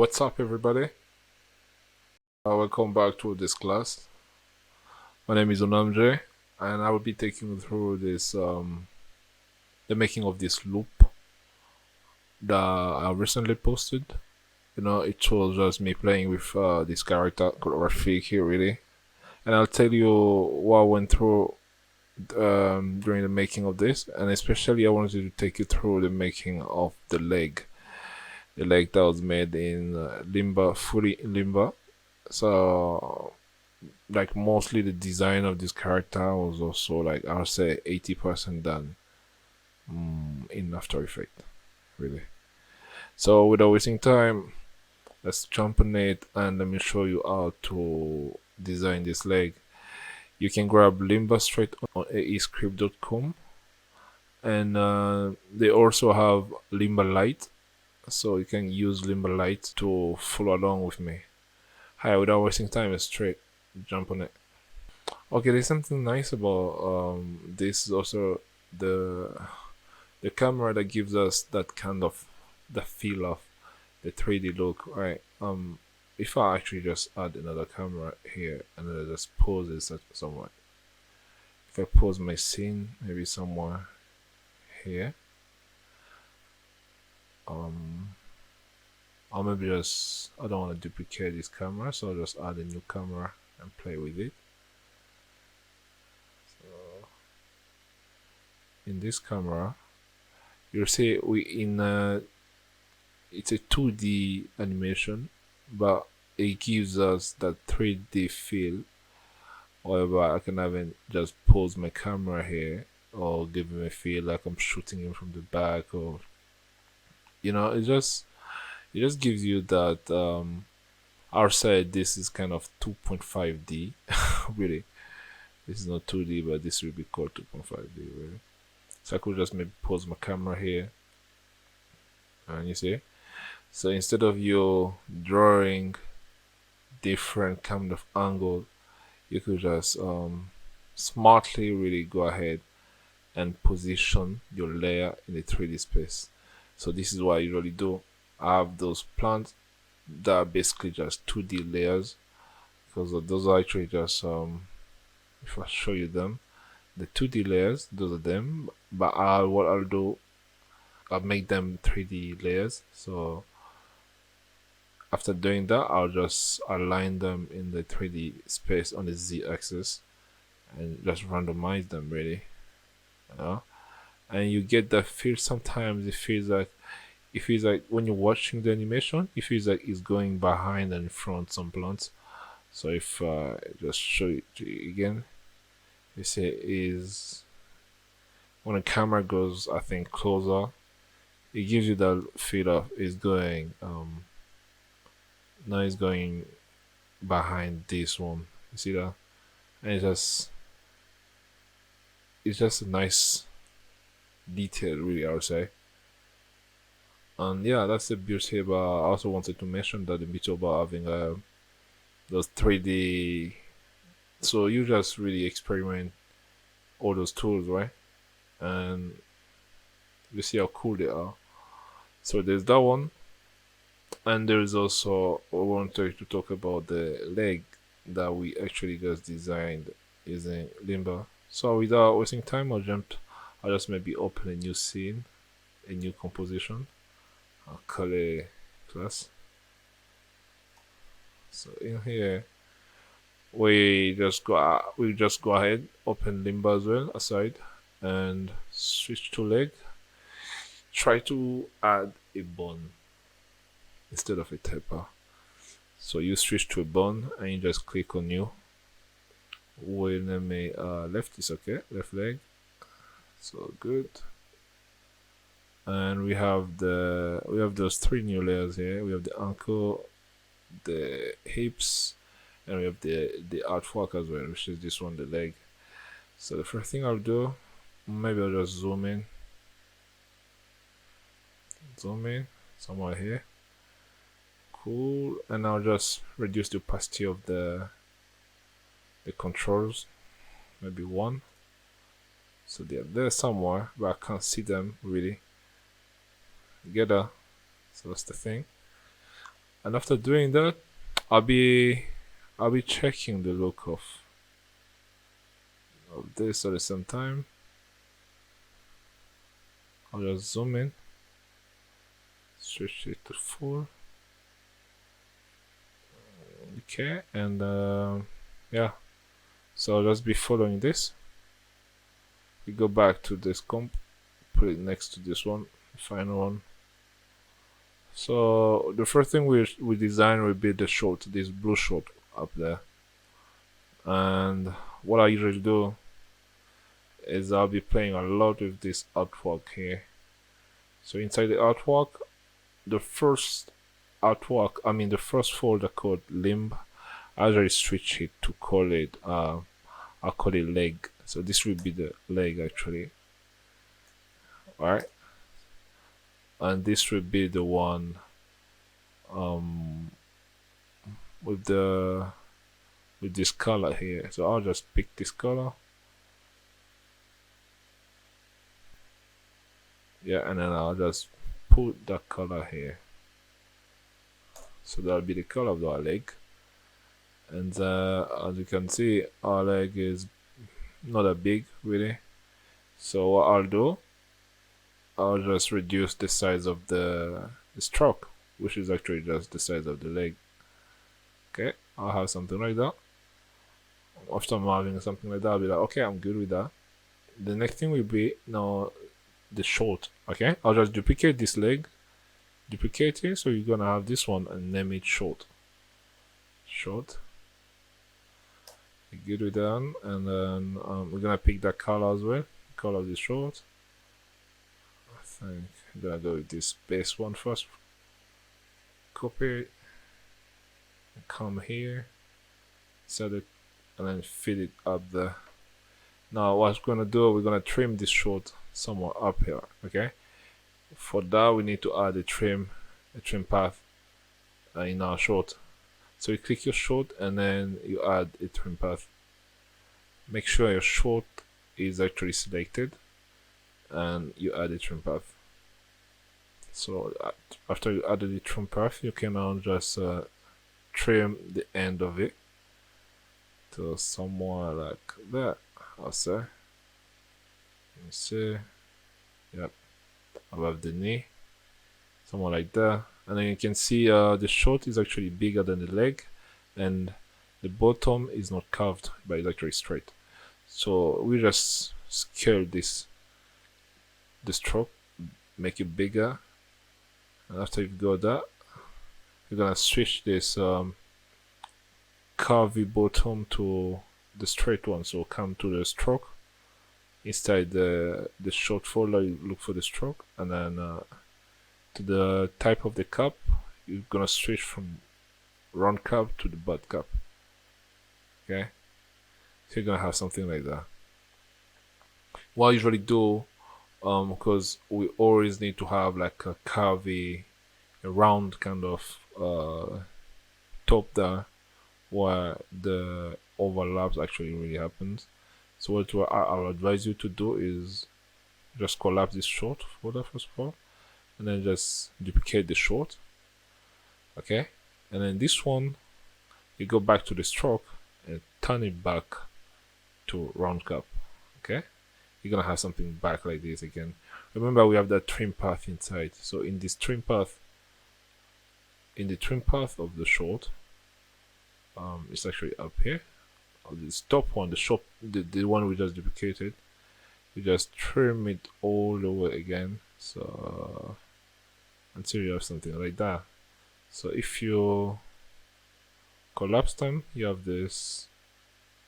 What's up, everybody? Welcome back to this class. My name is onamdoesart, and I will be taking you through this the making of this loop that I recently posted. It was just me playing with this character called Rafik here, really, and I'll tell you what I went through during the making of this, and especially I wanted to take you through the making of the leg that was made in Limba, fully in Limba. So like mostly the design of this character was also like I'll say 80% done in After Effects, really. So without wasting time, let's jump on it and let me show you how to design this leg. You can grab Limba straight on aescript.com, and they also have Limba Lite, so you can use Limba Lite to follow along with me. Hi, without wasting time, let's straight jump on it. Okay, there's something nice about this is also the the camera that gives us that kind of the feel of the 3D look, right? If I actually just add another camera here and then I just pose it somewhere. If I pose my scene maybe somewhere here, um, or maybe just I don't want to duplicate this camera, so I'll just add a new camera and play with it. So in this camera, you'll see it's a 2D animation, but it gives us that 3D feel. However, I can even just pose my camera here or give him a feel like I'm shooting him from the back, or it just gives you that I'll say this is kind of 2.5D. Really, this is not 2D, but this will be called 2.5D, really. So I could just maybe pose my camera here, and you see. So instead of you drawing different kind of angle, you could just smartly really go ahead and position your layer in the 3D space. So this is what I usually do. I have those plants that are basically just 2D layers, because those are actually just if I show you them, the 2D layers, those are them. But what I'll do, I'll make them 3D layers. So after doing that, I'll just align them in the 3D space on the Z axis and just randomize them, really. You know? And you get that feel. Sometimes it feels like when you're watching the animation, it feels like it's going behind and in front some plants. So if I just show it to you again, you see is when the camera goes, I think, closer, it gives you that feel of it's going now it's going behind this one. You see that? And it's just a nice detail, really, I would say. And yeah, that's the beauty. But I also wanted to mention that the beauty about having those 3D. So you just really experiment all those tools, right? And you see how cool they are. So there's that one, and there is also I wanted to talk about the leg that we actually just designed using Limba. So without wasting time, I'll just maybe open a new scene, a new composition. I'll call it class. So in here, we just go ahead, open Limba as well aside, and switch to leg. Try to add a bone instead of a taper. So you switch to a bone and you just click on new. We'll name it left is okay, left leg. So good. And we have those three new layers here. We have the ankle, the hips, and we have the artwork as well, which is this one, the leg. So the first thing I'll do, maybe I'll just zoom in somewhere here. Cool. And I'll just reduce the opacity of the controls, maybe 1. So they're there somewhere, but I can't see them really together. So that's the thing. And after doing that, I'll be checking the look of this at the same time. I'll just zoom in, switch it to full. Okay, and yeah, so I'll just be following this. We go back to this comp, put it next to this one, final one. So the first thing we design will be the short, this blue short up there. And what I usually do is I'll be playing a lot with this artwork here. So inside the artwork, the first the first folder called limb, I usually switch it to call it I'll call it leg. So this will be the leg actually. Alright. And this will be the one with this color here. So I'll just pick this color. Yeah, and then I'll just put that color here. So that'll be the color of our leg. And as you can see, our leg is not that big really. So what I'll do, I'll just reduce the size of the stroke, which is actually just the size of the leg. Okay, I'll have something like that. After I'm having something like that, I'll be like, okay, I'm good with that. The next thing will be now the short. Okay, I'll just duplicate this leg, duplicate it, so you're gonna have this one and name it short. Short. You're good with that, and then we're gonna pick that color as well. Color of the short. I think I'm gonna go with this base one first. Copy it, come here, set it, and then fit it up there. Now what we're gonna do, we're gonna trim this short somewhere up here. Okay, for that we need to add a trim path in our short. So you click your short and then you add a trim path. Make sure your short is actually selected and you add a trim path. So after you added the trim path, you can now just trim the end of it to somewhere like that. I'll say. Let me see. Yep. Above the knee. Somewhere like that. And then you can see the short is actually bigger than the leg, and the bottom is not curved, but it's actually straight. So we just scale the stroke, make it bigger, and after you've got that, you're gonna switch this curvy bottom to the straight one. So come to the stroke. Inside the short folder, you look for the stroke, and then to the type of the cup, you're gonna switch from round cup to the butt cup. Okay, so you're gonna have something like that. What I usually do, because we always need to have like a curvy, a round kind of top there, where the overlaps actually really happens. So what I'll advise you to do is just collapse this short folder first of all, and then just duplicate the short. Okay, and then this one, you go back to the stroke and turn it back to round cup. Okay, you're gonna have something back like this again. Remember, we have that trim path inside. So in this trim path, in the trim path of the short, it's actually up here. This top one, the one we just duplicated, you just trim it all over again. So until you have something like that. So if you collapse them, you have this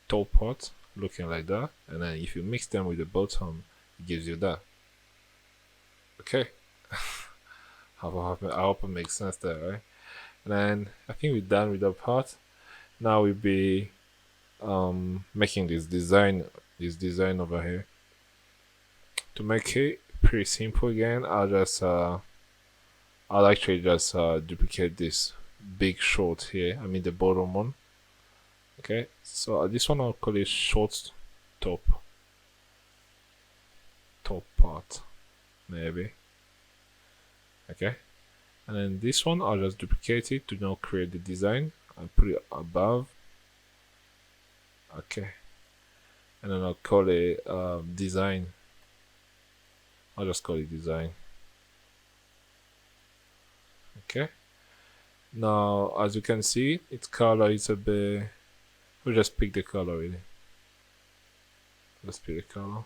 top part looking like that, and then if you mix them with the bottom, it gives you that. Okay. I hope it makes sense there, right? And then I think we're done with that part. Now we'll be making this design over here. To make it pretty simple again, I'll actually just duplicate this big short here. I mean the bottom one. Okay, so this one I'll call it short top part, maybe. Okay, And then this one, I'll just duplicate it to now create the design. I'll put it above. Okay. And then I'll call it design. I'll just call it design. Okay. Now, as you can see, its color is a bit. We'll just pick the color really. Let's pick the color.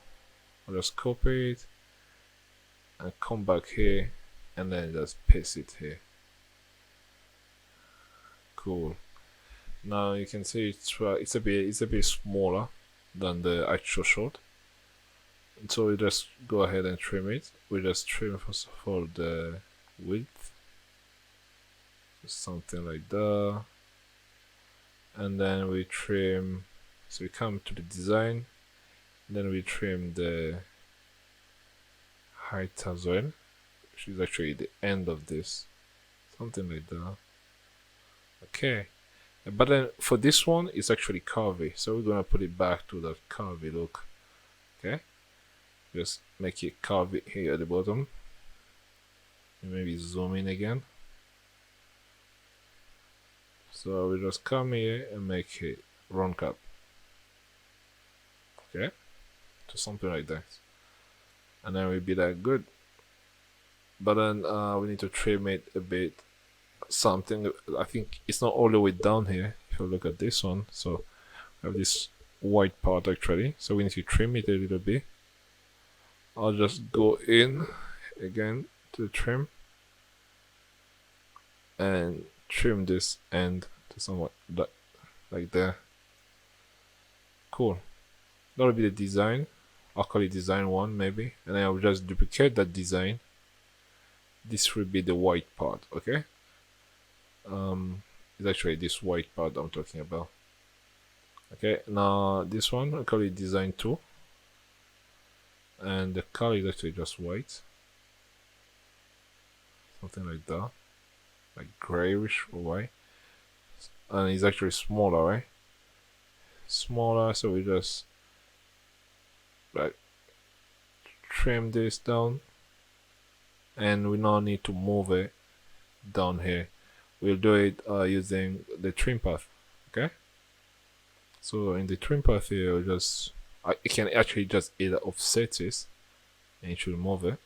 I'll just copy it and come back here and then just paste it here. Cool. Now you can see it's a bit smaller than the actual shot. So we just go ahead and trim it. We just trim first of all the width, something like that, and then we trim. So we come to the design, then we trim the height as well, which is actually the end of this, something like that. Okay, but then for this one, it's actually curvy, so we're gonna put it back to that curvy look. Okay, just make it curvy here at the bottom. Maybe zoom in again. So we just come here and make it round cap. Okay, so something like that, and then we'll be like good. But then we need to trim it a bit. Something, I think it's not all the way down here. If you look at this one, so we have this white part actually, so we need to trim it a little bit. I'll just go in again to trim and trim this end to somewhat like there. Cool. That'll be the design. I'll call it design 1 maybe, and then I'll just duplicate that design. This will be the white part. Okay, it's actually this white part I'm talking about. Okay, now this one I'll call it design 2, and the color is actually just white, something like that, like grayish or white, and it's actually smaller, right? Smaller, so we just like trim this down, and we now need to move it down here. We'll do it using the trim path. Okay, so in the trim path here, we'll just it can actually just either offset this and it should move it,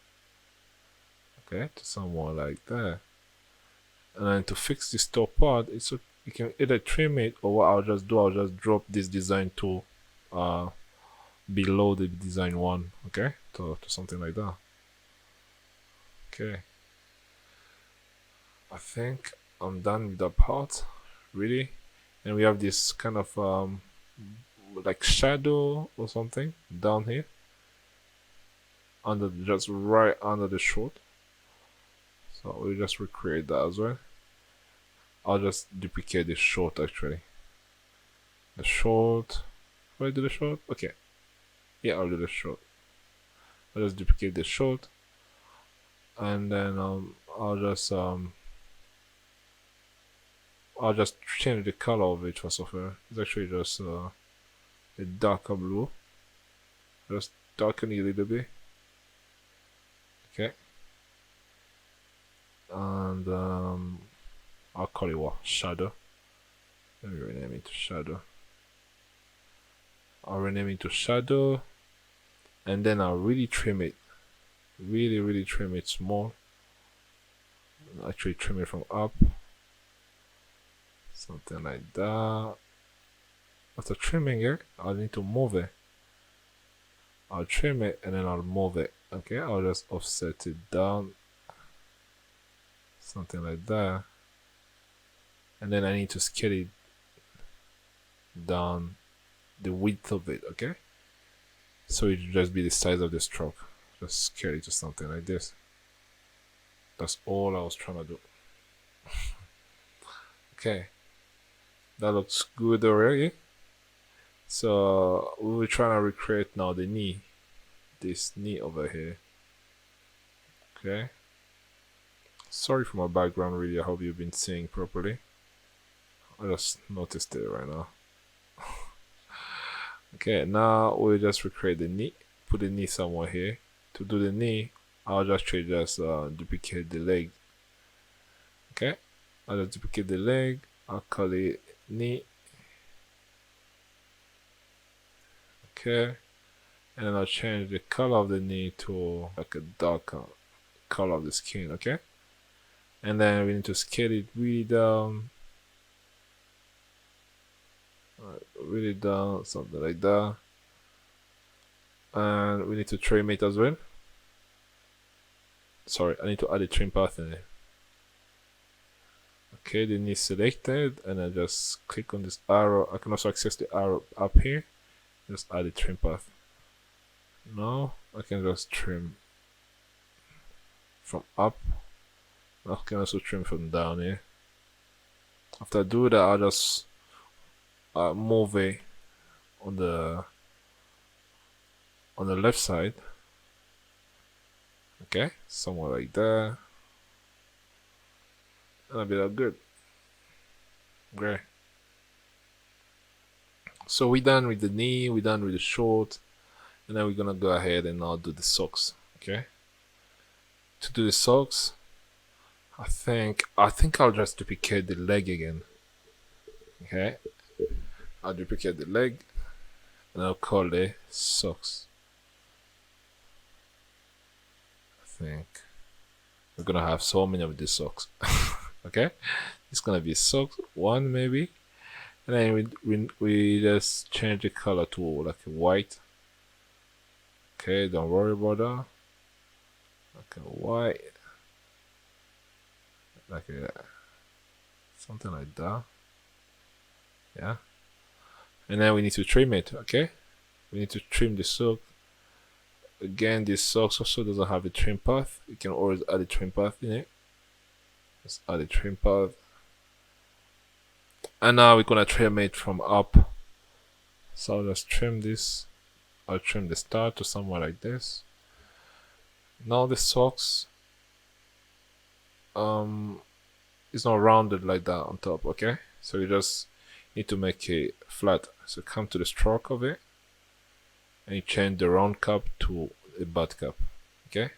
okay, to somewhere like that. And then to fix this top part, it's you can either trim it, or what I'll just do, I'll just drop this design tool below the design 1, okay, to something like that. Okay, I think I'm done with that part, really. And we have this kind of like shadow or something down here, just right under the short. So we'll just recreate that as well. I'll just duplicate the short actually. The short. Will I do the short? Okay. Yeah, I'll do the short. I'll just duplicate the short, and then I'll just change the color of it first of all. It's actually just a darker blue. Just darken it a little bit. Okay. And I'll call it what? Shadow. Let me rename it to shadow. I'll rename it to shadow, and then I'll really trim it. Really trim it small. Actually trim it from up. Something like that. After trimming it, I'll need to move it. I'll trim it and then I'll move it. Okay, I'll just offset it down. Something like that. And then I need to scale it down the width of it, okay? So it will just be the size of the stroke. Just scale it to something like this. That's all I was trying to do. Okay, that looks good already. So we will try to recreate now the knee, this knee over here. Okay, sorry for my background, really. I hope you've been seeing properly. I just noticed it right now. Okay, now we'll just recreate the knee, put the knee somewhere here. To do the knee, I'll just duplicate the leg. Okay, I'll just duplicate the leg. I'll call it knee. Okay, and then I'll change the color of the knee to like a darker color of the skin. Okay, and then we need to scale it really down, something like that. And we need to trim it as well. Sorry, I need to add a trim path in it. Okay, the knee selected, and I just click on this arrow. I can also access the arrow up here. Just add a trim path. Now I can just trim from up. I can also trim from down here. After I do that, I'll just move it on the left side. Okay, somewhere like that. That'll be that good. Great. So we're done with the knee, we're done with the short, and then we're gonna go ahead and now do the socks. Okay. To do the socks, I think I'll just duplicate the leg again. Okay. I'll duplicate the leg and I'll call it socks. I think we're gonna have so many of these socks. Okay. It's gonna be socks one maybe. And then we just change the color to like a white. Okay, don't worry about that. Like a white. Like a something like that. Yeah. And then we need to trim it, okay? We need to trim the sock. Again, this socks also doesn't have a trim path. You can always add a trim path in it. Just add a trim path. And now we're gonna trim it from up. So I'll just trim this. I'll trim the start to somewhere like this. Now the socks it's not rounded like that on top, okay? So you just need to make it flat. So come to the stroke of it and you change the round cap to a butt cap. Okay?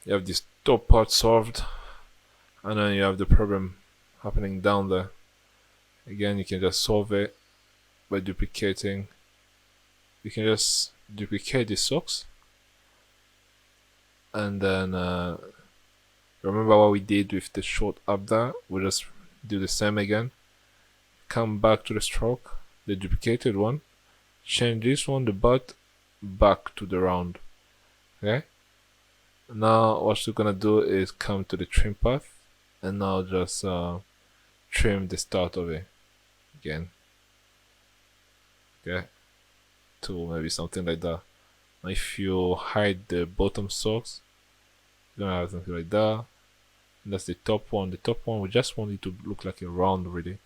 You have this top part solved, and then you have the problem happening down there. Again, you can just solve it by duplicating. You can just duplicate the socks, and then remember what we did with the short up there. We'll just do the same again. Come back to the stroke, the duplicated one. Change this one, the butt, back to the round. Okay? Now what you're gonna do is come to the trim path and now just trim the start of it again. Okay? To maybe something like that. Now if you hide the bottom socks, you're gonna have something like that. And that's the top one. The top one, we just want it to look like a round really.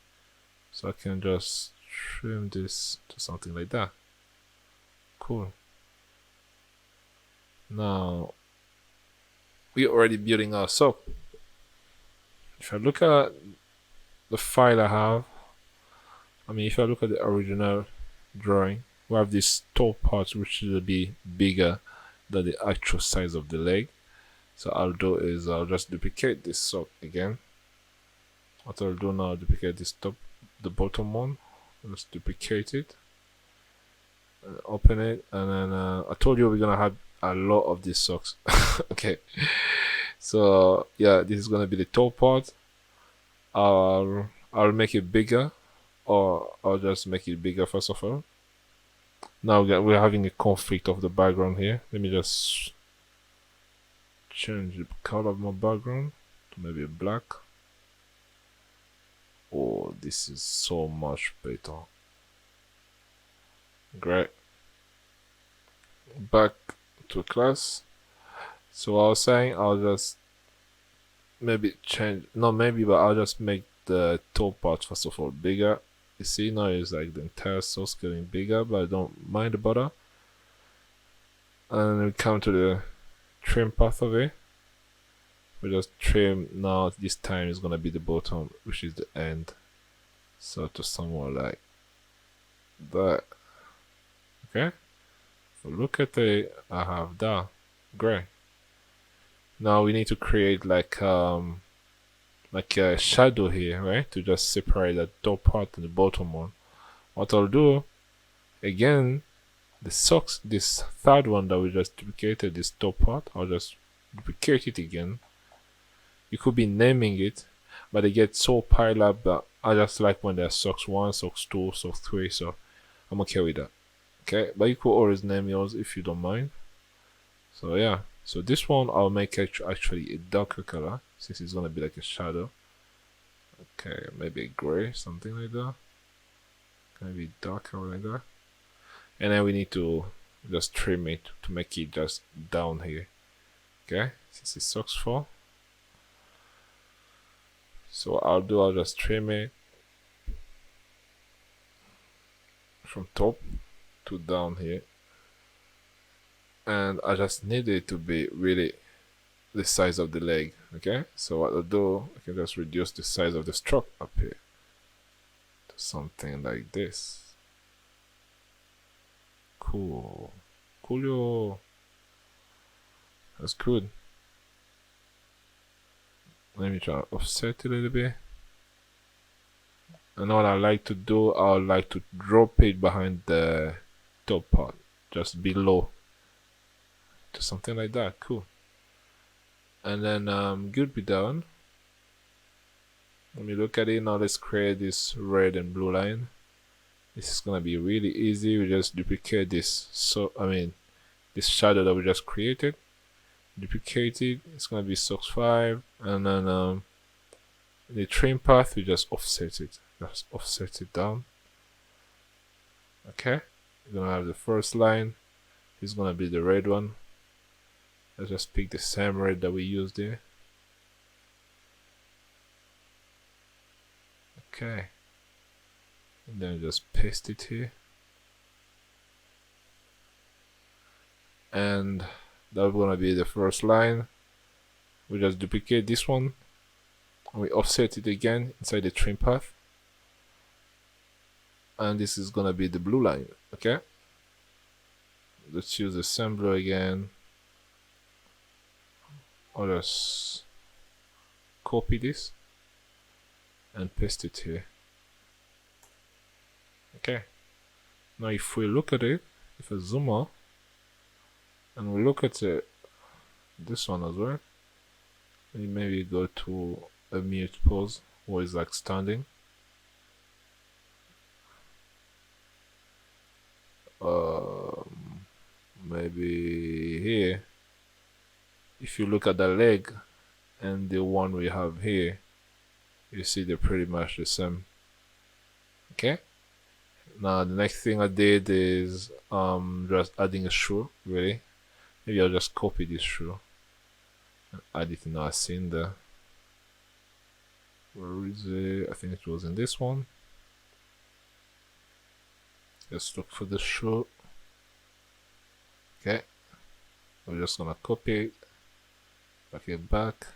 So I can just trim this to something like that. Cool. Now we're already building our sock. If I look at the file I have, if I look at the original drawing, we have this top part which will be bigger than the actual size of the leg. So I'll do is I'll just duplicate this sock again. What I'll do now, duplicate this the bottom one. Let's duplicate it, open it, and then I told you we're gonna have a lot of these socks. Okay, so yeah, this is gonna be the top part. I'll make it bigger, or I'll just make it bigger first of all. Now we're having a conflict of the background here. Let me just change the color of my background to maybe black. Oh, this is so much better. Great. Back to class. So I was saying I'll just maybe change, not maybe, but I'll just make the top part first of all bigger. You see now it's like the entire sauce getting bigger, but I don't mind the butter. And we come to the trim path of it. We just trim. Now this time is gonna be the bottom, which is the end. So to somewhere like that. Okay. So look at it. I have that. Great. Now we need to create like like a shadow here, right? To just separate the top part and the bottom one. What I'll do again, the socks, this third one that we just duplicated, this top part, I'll just duplicate it again. You could be naming it, but they get so piled up that I just like when there's socks 1, socks 2, socks 3, so I'm okay with that. Okay, but you could always name yours if you don't mind. So yeah, so this one I'll make actually a darker color since it's gonna be like a shadow. Okay, maybe a gray, something like that. Maybe darker like that. And then we need to just trim it to make it just down here. Okay, since it sucks for. So what I'll just trim it from top to down here. And I just need it to be really the size of the leg. Okay, so what I'll do, I can just reduce the size of the stroke up here to something like this. Cool. Coolio. That's good. Let me try to offset it a little bit. And what I like to do, I like to drop it behind the top part, just below. Just something like that. Cool. And then good be done. Let me look at it now. Let's create this red and blue line. This is gonna be really easy. We just duplicate this. So this shadow that we just created. Duplicate it. It's gonna be socks 5, and then the trim path we just offset it. Just offset it down. Okay. We're gonna have the first line. It's gonna be the red one. Let's just pick the same red that we used there. Okay. And then just paste it here. And that's gonna be the first line. We just duplicate this one. And we offset it again inside the trim path. And this is gonna be the blue line. Okay. Let's use the same blue again. I'll just copy this and paste it here. Okay. Now if we look at it, if I zoom out and we look at this one as well, we maybe go to a mute pose where it's like standing. Maybe here. If you look at the leg and the one we have here, you see they're pretty much the same. Okay. Now the next thing I did is just adding a shoe. Really, maybe I'll just copy this shoe and add it in our scene there. Where is it? I think it was in this one. Let's look for the shoe. Okay, we're just gonna copy it, back it back,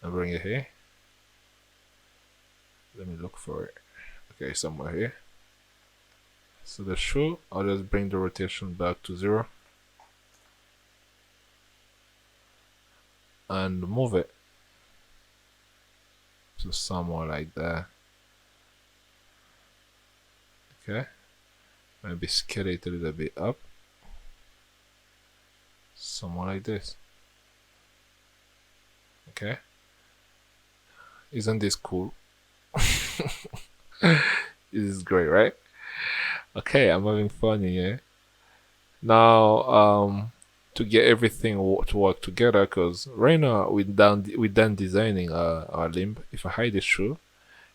and bring it here. Let me look for it. Okay, somewhere here. So the shoe, I'll just bring the rotation back to 0 and move it to somewhere like that. Okay, maybe scale it a little bit up, somewhere like this. Okay, isn't this cool? This is great, right? Okay, I'm having fun here. Now, to get everything to work together, because right now we're done designing our limb. If I hide the shoe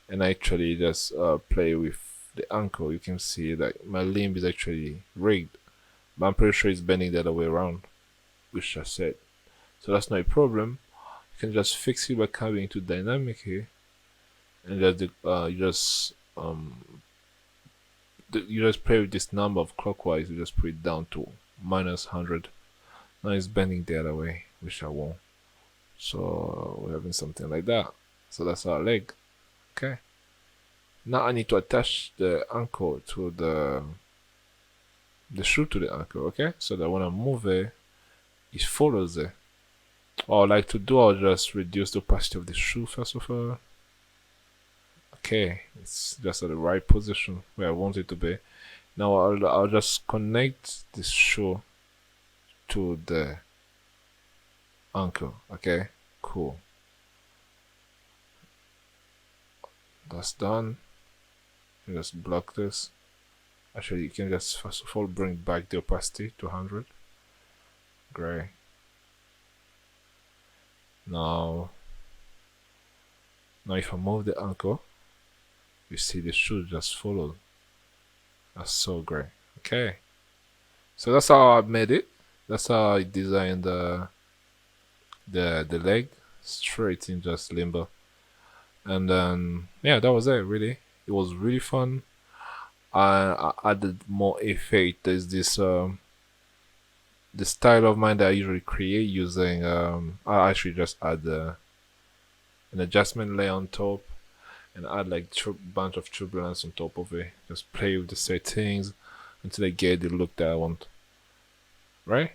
and I actually just play with the ankle, you can see that my limb is actually rigged, but I'm pretty sure it's bending the other way around, which I said. So that's not a problem. You can just fix it by coming to dynamic here, and you just play with this number of clockwise. You just put it down to -100. Now it's bending the other way, which I won't. So we're having something like that. So that's our leg. Okay. Now I need to attach the ankle to the shoe to the ankle. Okay, so that when I move it follows it. What I'd like to do, I'll just reduce the opacity of the shoe first of all. Okay, it's just at the right position where I want it to be. Now I'll just connect this shoe to the ankle. Okay, cool. That's done. You just block this. Actually, you can just first of all bring back the opacity to 100. Great. Now, now if I move the ankle, you see the shoe just follow. That's so great. Okay. So that's how I made it. That's how I designed the leg straight in just limbo. And then yeah, that was it. Really, it was really fun. I added more effect. There's this the style of mine that I usually create using I actually just add an adjustment layer on top and add like bunch of turbulence on top of it. Just play with the settings until I get the look that I want. Right?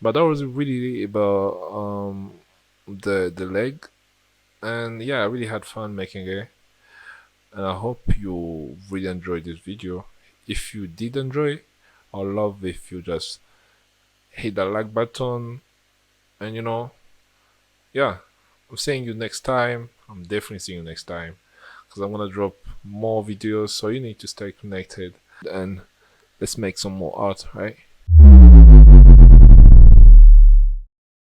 But that was really about the leg, and yeah, I really had fun making it, and I hope you really enjoyed this video. If you did enjoy, I'd love if you just hit the like button, and yeah, I'm seeing you next time. I'm definitely seeing you next time because I'm gonna drop more videos, so you need to stay connected and let's make some more art, right?